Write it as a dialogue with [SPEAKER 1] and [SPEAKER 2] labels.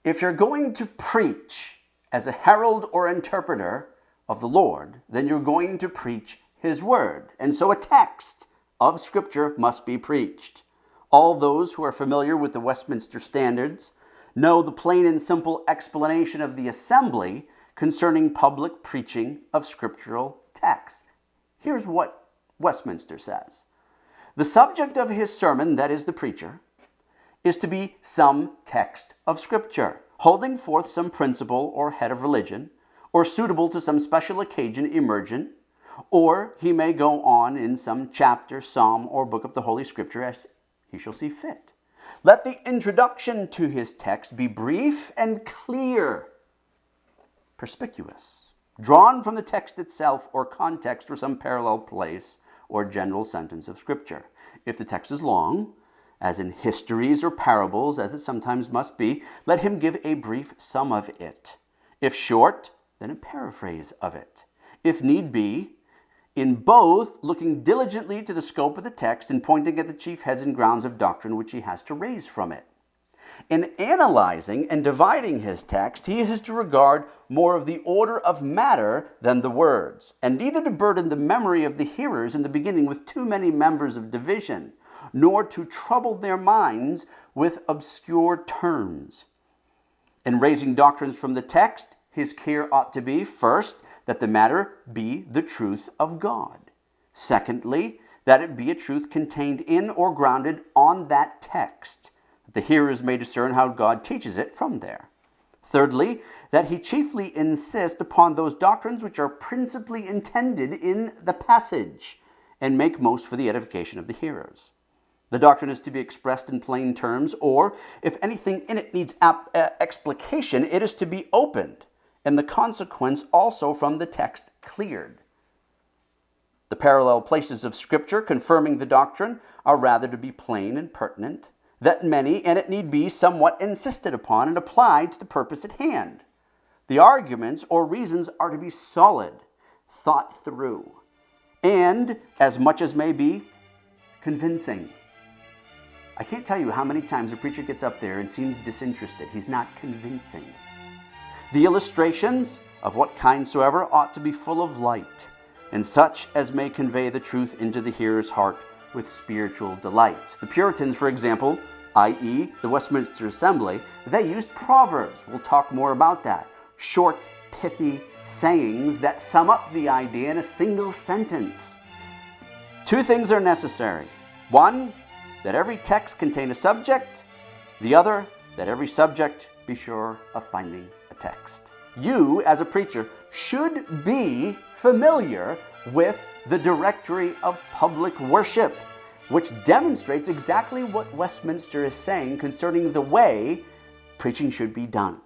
[SPEAKER 1] If you're going to preach as a herald or interpreter of the Lord, then you're going to preach his word. And so a text of Scripture must be preached. All those who are familiar with the Westminster Standards know the plain and simple explanation of the assembly concerning public preaching of scriptural texts. Here's what Westminster says. The subject of his sermon, that is the preacher, is to be some text of Scripture, holding forth some principle or head of religion, or suitable to some special occasion emergent, or he may go on in some chapter, psalm, or book of the Holy Scripture as he shall see fit. Let the introduction to his text be brief and clear, perspicuous, drawn from the text itself or context or some parallel place or general sentence of Scripture. If the text is long, as in histories or parables, as it sometimes must be, let him give a brief sum of it. If short, then a paraphrase of it. If need be, in both, looking diligently to the scope of the text and pointing at the chief heads and grounds of doctrine which he has to raise from it. In analyzing and dividing his text, he is to regard more of the order of matter than the words, and neither to burden the memory of the hearers in the beginning with too many members of division, nor to trouble their minds with obscure terms. In raising doctrines from the text, his care ought to be, first, that the matter be the truth of God. Secondly, that it be a truth contained in or grounded on that text, that the hearers may discern how God teaches it from there. Thirdly, that he chiefly insist upon those doctrines which are principally intended in the passage, and make most for the edification of the hearers. The doctrine is to be expressed in plain terms, or, if anything in it needs explication, it is to be opened, and the consequence also from the text cleared. The parallel places of Scripture confirming the doctrine are rather to be plain and pertinent, that many, and it need be, somewhat insisted upon and applied to the purpose at hand. The arguments or reasons are to be solid, thought through, and, as much as may be, convincing. I can't tell you how many times a preacher gets up there and seems disinterested. He's not convincing. The illustrations, of what kind soever, ought to be full of light, and such as may convey the truth into the hearer's heart with spiritual delight. The Puritans, for example, i.e. the Westminster Assembly, they used proverbs. We'll talk more about that. Short, pithy sayings that sum up the idea in a single sentence. Two things are necessary. One, that every text contain a subject. The other, that every subject be sure of finding a text. You, as a preacher, should be familiar with the Directory of Public Worship, which demonstrates exactly what Westminster is saying concerning the way preaching should be done.